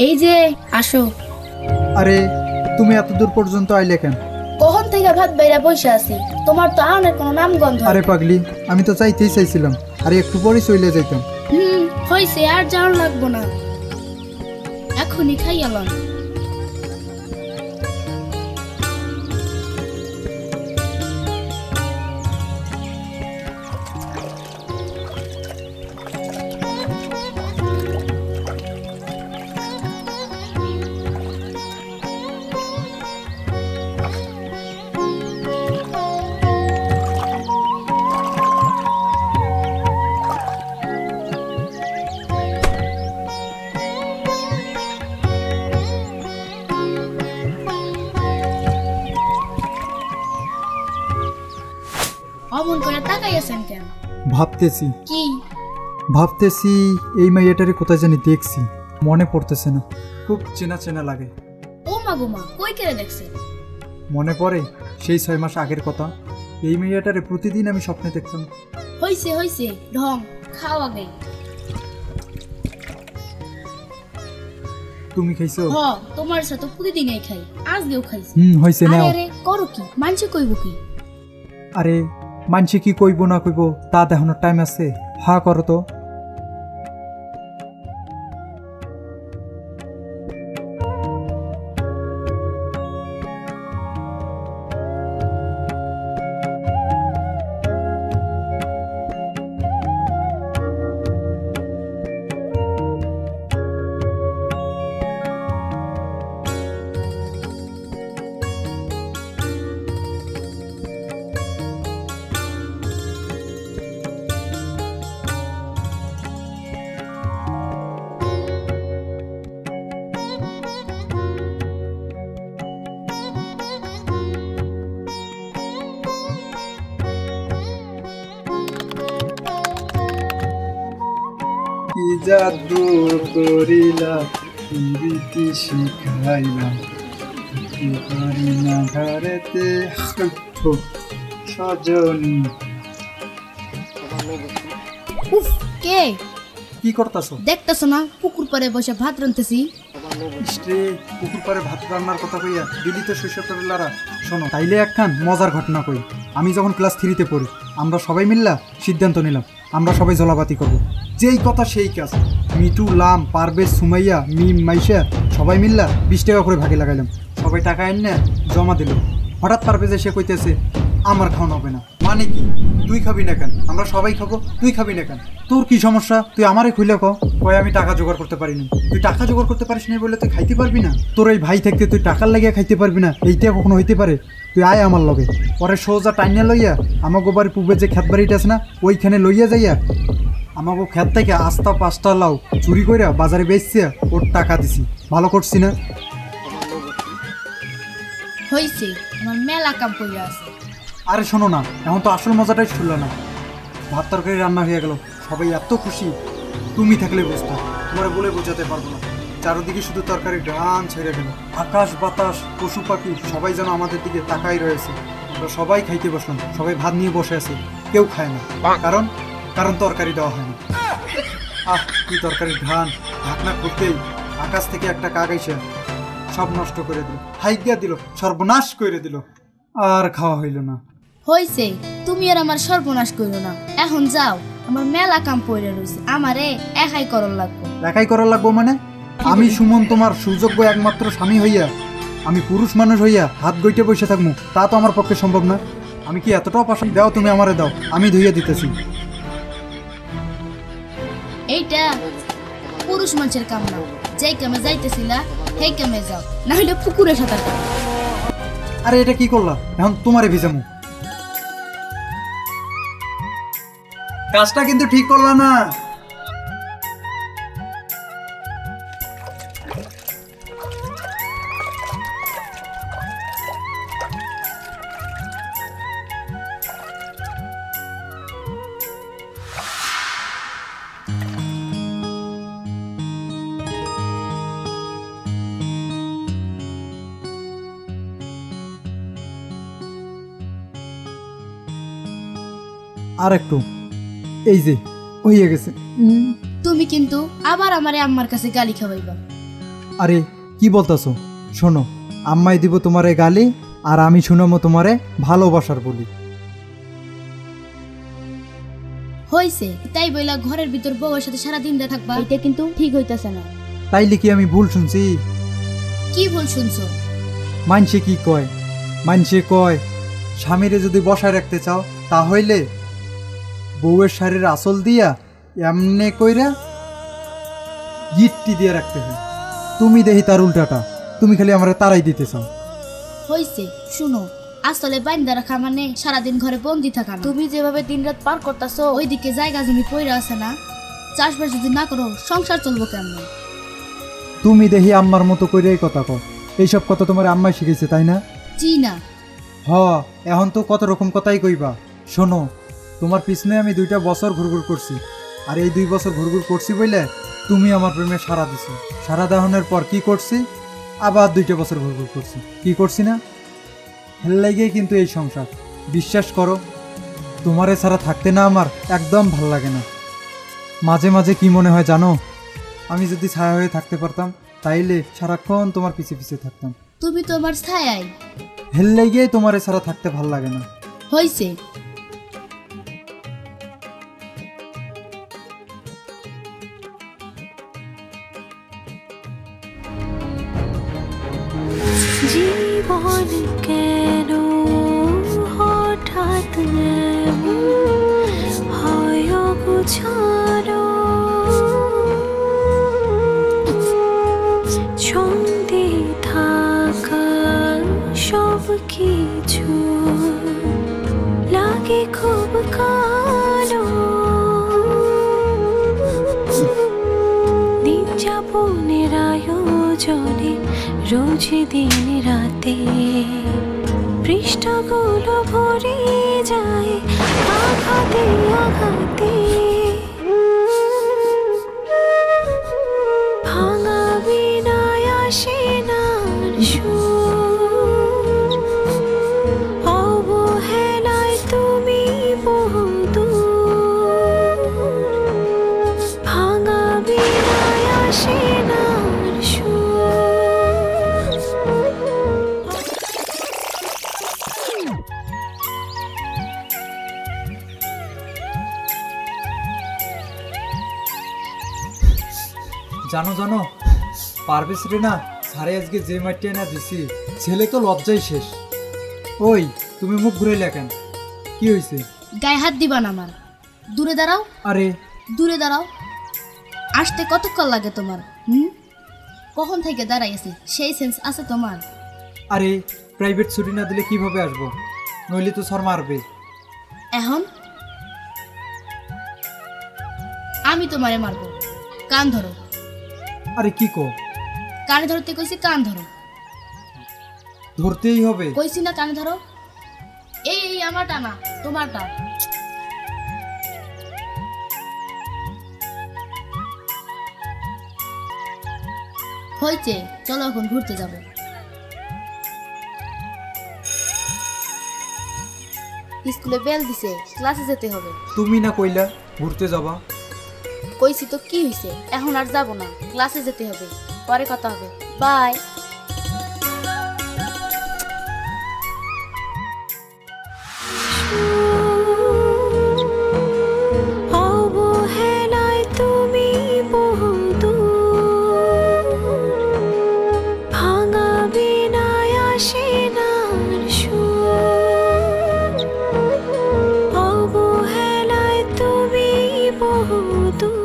এই যে আসো। আরে তুমি এত দূর পর্যন্ত আইলে কেন? কখন থেকে ভাত বাইরা বসে আছি, তোমার তো আনের কোনো নাম গন্ধ। আরে পাগলি, আমি তো চাইতেই চাইছিলাম, আরে একটু পরে চলে যাইতাম। হইছে, আর যাওয়ার লাগবো না, এখনই খাইয়ালাম। অমন করে তাকাই আছেন কেন? ভাবতেছি কি? ভাবতেছি এই মাইয়াটারে কোথায় জানি দেখছি, মনে পড়তেছে না, খুব চেনা চেনা লাগে। ও মা গো মা, কই কেড়ে দেখছে? মনে পড়ে সেই 6 মাস আগের কথা, এই মাইয়াটারে প্রতিদিন আমি স্বপ্নে দেখতাম। হইছে হইছে, ঢং খাও আগে। তুমি খাইছো? হ, তোমার সাথে প্রতিদিনই খাই, আজকেও খাইছি। হইছে না। আরে করো কি, মানছে কইব কি? আরে মানছে কি কইব না কইব তা দেখানোর টাইম আছে? হা করো তো। কি জাদু করিলা, প্রীতি শিখাইলা, কি পারি না ঘরেতে সজনী। উফ, কে? কি করতাছো? দেখতেছো না পুকুর পাড়ে বসে ভাত রান্তেছি। স্ত্রী পুকুর পাড়ে ভাত রান্নার কথা কইয়া দিলি তো শৈশবের লারা। শোনো, তাইলে একখান মজার ঘটনা কই। আমি যখন ক্লাস 3-তে পড়ি, আমরা সবাই মিল্লা সিদ্ধান্ত নিলাম আমরা সবাই জলাপাতি করব। যেই কথা সেই কাজ। মিটু, লাম, পারভেজ, সুমাইয়া, মিম, মাইশা সবাই মিল্লা 20 টাকা করে ভাগে লাগাইলাম। সবাই টাকা এনে জমা দিল। হঠাৎ পারভেজ এসে কইতেছে আমার খাওয়ানো হবে না। মানে কি? তুই খাবি না কেন? আমরা সবাই খাবো, তুই খাবি না কেন? তোর কি সমস্যা? তুই আমারে খুলে কয় আমি টাকা জোগাড় করতে পারিনি। তুই টাকা জোগাড় করতে পারিস না বলে তুই খাইতে পারবি না? তোর এই ভাই থাকতে তুই টাকার লাগিয়া খাইতে পারবি না, এইটা কখনো হইতে পারে? তুই আয় আমার লগে, পরে সোজা টাইনা লইয়া আমাগো বাড়ি পূর্বে যে ক্ষেত বাড়িটা আছে না, ওইখানে লইয়া যাইয়া আমাগো ক্ষেত থেকে আস্তা 5টা লাউ চুরি কইরা বাজারে বেচছিয়া ওর টাকা দিছি। ভালো করছি না? হইছে, আমার মেলা কাম কইরা আছে। আরে শোনো না, এখন তো আসল মজাটাই শুনলো না। ভাত তরকারি রান্না হয়ে গেল, সবাই এত খুশি, তুমি থাকলে বুঝতো, তোমার বলে বোঝাতে পারবো না। চারদিকে শুধু তরকারি গান ছেড়ে গেল, আকাশ বাতাস পশু পাখি সবাই যেন আমাদের দিকে তাকাই রয়েছে। আমরা সবাই খাইতে বসলাম, সবাই ভাত নিয়ে বসে আছে, কেউ খায় না। কারণ কারণ তরকারি দেওয়া হয়নি। কি তরকারির ঘ্রাণ! ঢাকনা করতেই আকাশ থেকে একটা কাক এসে সব নষ্ট করে দিল, হাইগিয়া দিল, সর্বনাশ করে দিল। আর খাওয়া হইল না। হইছে, তুমি আর আমার সর্বনাশ কইরো না। এখন যাও, আমার মেলা কাম পড়ে রইছে, আমারে একাই করল লাগবো। একাই করার লাগবো মানে? আমি সুমন তোমার সুযোগ্য একমাত্র স্বামী হইয়া, আমি পুরুষ মানুষ হইয়া হাত গইটে বসে থাকবো, তা তো আমার পক্ষে সম্ভব না। আমি কি এতটাও পাশে? দাও, তুমি আমারে দাও, আমি ধুইয়া দিতেছি। এইটা পুরুষ মানুষের কাম না। যেই কামে যাইতেছিলা সেই কামে যাও, না হইলে পুকুরে সাঁতার কাটো। আরে এটা কি করলা? এখন তোমারে ভিজামু। কাজটা কিন্তু ঠিক করলা না। আর একটু, এই যে হয়ে গেছে। তুমি কিন্তু আবার আমারে আম্মার কাছে গালি খাওয়াইবা। আরে কি বলতাছো? শোনো, আম্মাই দিব তোমারে গালি আর আমি শুনামো তোমারে ভালোবাসার বলি। হইছে তাই বইলা ঘরের ভিতর বউয়ের সাথে সারাদিন দে থাকবা, এটা কিন্তু ঠিক হইতাছে না। তাইলে কি আমি ভুল শুনছি? কি ভুল শুনছো? মানসে কি কয়? মানসে কয় স্বামীরে যদি বসায় রাখতে চাও তাহলে বউয়ের শাড়ির আসল দিয়া এমনে কইরা গিট্টি দিয়ে রাখতে হয়। তুমি দেখি তার উল্টাটা, তুমি খালি আমারে তারাই দিতে চাও। হইছে শুনো, আসলে বাইন্দা রাখা মানে সারাদিন ঘরে বন্দি থাকা না। তুমি যেভাবে দিনরাত পার করতেছো, ওইদিকে জায়গা জমি পইরা আছে না, চাষবাস যদি না করো সংসার চলবো কেমন? তুমি দেখি আম্মার মতো করে এই কথা কও। এইসব কথা তোমার আম্মাই শিখেছে তাই না? জি না। হ, এখন তো কত রকম কথাই কইবা। শোনো, তোমার পিছনে আমি 2টা বছর ঘুরঘুর করছি, আর এই 2 বছর ঘুরঘুর করছি বইলে তুমি আমার প্রেমে সাড়া দিছো। সাড়া দেওয়ানোর পর কি করছি? আবার 2টা বছর ঘুরঘুর করছি। কি করছি না? হেল লাগেই কিন্তু এই সংসার। বিশ্বাস করো, তোমারে ছাড়া থাকতে না আমার একদম ভাল লাগে না। মাঝে মাঝে কি মনে হয় জানো? আমি যদি ছায়া হয়ে থাকতে পারতাম তাইলে সারাক্ষণ তোমার পিছে পিছে থাকতাম। তুমি তো আমার ছায়াই। হেল লাগেই তোমারে ছাড়া থাকতে ভাল লাগে না। হইছে। জীবন কেন হঠাৎ হয় গোছানো, ছন্দে থাকা সব কিছু লাগে খুব কালো। দিন যাপনের আয়োজনে রোজ দিন রাতে পৃষ্ঠাগুলো ভরে যায় আঘাতে আঘাতে। ভাঙা বিনায় আসে না সুর, অবহেলায় তুমি বহুদূর। ভাঙা বিনায় আসে না সুর। জানো জানো, পারভেজ রে না সারে আজকে যে মাটিয়া না দিছি, ছেলে তো লজ্জাই শেষ। ওই তুমি মুখ ঘুরাইলে কেন? কি হয়েছে? গায়ে হাত দিবা না আমার। দূরে দাঁড়াও। আরে দূরে দাঁড়াও। আসতে কতক্ষণ লাগে তোমার? কখন থেকে দাঁড়াই আছি, সেই সেন্স আছে তোমার? আরে প্রাইভেট ছুটি না দিলে কিভাবে আসবো? নইলে তো স্যার মারবে। এখন আমি তোমারে মারবো। কান ধরো। আরে কি কো? কানে ধরতে কইছি, কান ধরো। ধরতেই হবে? কইছি না কানে ধরো। এই এই আমারটা না, তোমারটা। হইছে, চলো এখন ঘুরতে যাব। স্কুলে বেল দিছে, ক্লাসে যেতে হবে। তুমি না কইলা ঘুরতে যাবা? কইছি তো, কি হইছে? এখন আর যাব না, ক্লাসে যেতে হবে। পরে কথা হবে, বাই। অবহেলায় তুমি বহুদূর। ভাঙা বিনায় আসে না সুর, অবহেলায় তুমি বহুদূর।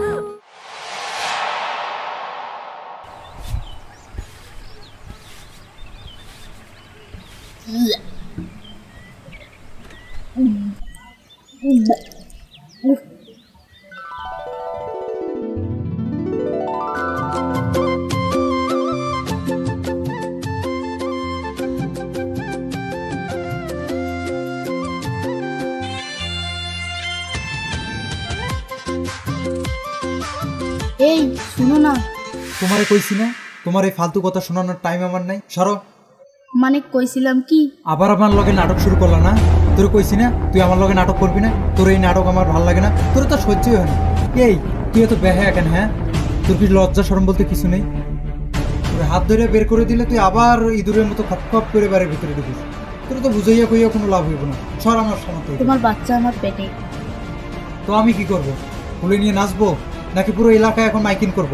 এই শুনো না। তোমারে কইছি না তোমার এই ফালতু কথা শোনানোর টাইম আমার নাই, সরো। মানে কইছিলাম কি? আবার আমার লগে নাটক শুরু করলা না? তোর কইছি না তুই আমার লগে নাটক করবি না? তোর এই নাটক আমার ভালো লাগে না, তোর তো সহ্যই হয় না। এই তুই এত বেহায়া কেন? হ্যাঁ, তোর কি লজ্জা শরম বলতে কিছু নেই? ওই হাত ধরে বের করে দিলে তুই আবার ইঁদুরের মতো খপ খপ করে বাড়ির ভিতরে ঢুকিস। তোর তো বুঝাইয়া কইয়া কোনো লাভ হইব না। সর আমার সামনে। তোমার বাচ্চা আমার পেটে। তো আমি কি করব? কোলে নিয়ে নাচবো নাকি পুরো এলাকায় এখন মাইকিং করব?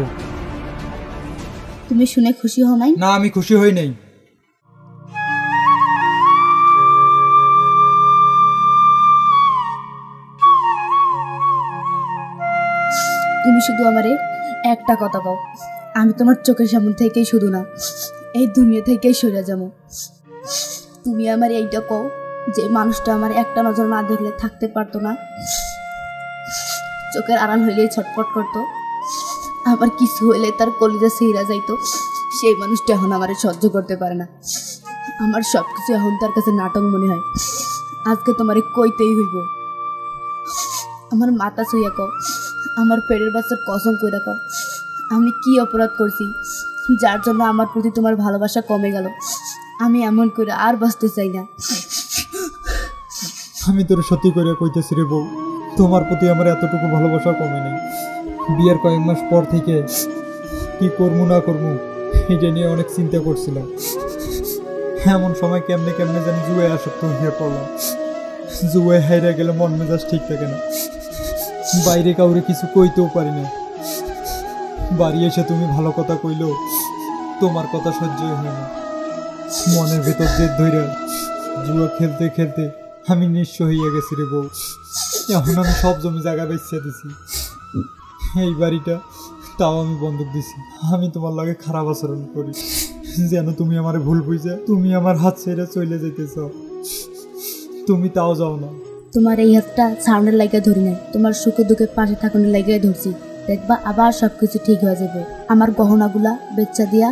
তুমি শুনে খুশি হও নাই? না, আমি খুশি হই নাই। তুমি শুধু আমারে একটা কথা কও, আমি তোমার চোখের সামনে থেকেই শুধু না, এই দুনিয়া থেকেই সরে যাবো। তুমি আমার এইটা কও যে মানুষটা আমার একটা নজর না দেখলে থাকতে পারতো না, চোখের আড়াল হইলেই ছটফট করতো, আবার কিছু হইলে তার কলিজা ছিঁড়া যাইতো, সেই মানুষটা এখন আমারে সহ্য করতে পারে না। আমার সব কিছু এখন তার কাছে নাটক মনে হয়। আজকে তোমারে কইতেই হইব। আমার মাথা ছুঁয়া কও, আমার পেটের বাচ্চার কসম কইরা কও, আমি কি অপরাধ করছি যার জন্য আমার প্রতি তোমার ভালোবাসা কমে গেল? আমি এমন করে আর বাঁচতে চাই না। আমি তোর সত্যি করে কইতেছি রে বউ, তোমার প্রতি আমার এতটুকু ভালোবাসা কমে নেই। বিয়ের কয়েক মাস পর থেকে কি করবো না করবো এটা নিয়ে অনেক চিন্তা করছিলাম। এমন সময় কেমনে কেমনে জানি জুয়ে আসক্ত হয়ে পড়লাম। জুয়ে হাইরা গেলে মন মেজাজ ঠিক থাকে না, বাইরে কাউরে কিছু কইতেও পারি না। বাড়ি এসে তুমি ভালো কথা কইলেও তোমার কথা সহ্যই হয় না। মনের ভেতর জেদ ধইরা জুয়া খেলতে খেলতে আমি নিঃস্ব হইয়া গেছি রে বউ। এখন আমি সব জমি জায়গা বেচে দিছি, এই বাড়িটা তাও আমি বন্ধক দিছি। আমি তোমার লাগে খারাপ আচরণ করি যেন তুমি আমারে ভুল বুঝে তুমি আমার হাত ছেড়ে চলে যেতেছ, তুমি তাও যাও না। তোমার এই হাতটা ছাড়ানোর লাগে ধরি নাই, তোমার সুখে দুঃখে পাশে থাকানোর লাগে ধরছি। দেখবা আবার সবকিছু ঠিক হয়ে যাবে। আমার গহনাগুলা বেচা দিয়া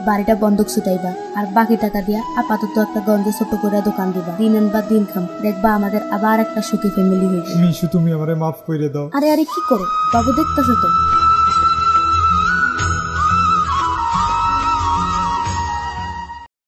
বাড়িটা বন্ধক ছুটাইবা, আর বাকি টাকা দিয়া আপাতত একটা গঞ্জে ছোট করে দোকান দিবা। দিন আনবা দিন খাম, দেখবা আমাদের আবার একটা সুখী ফ্যামিলি হইবে। মিশু, তুমি আমারে মাফ করে দাও। আরে আরে কি করো বাবু, দেখতেছো তো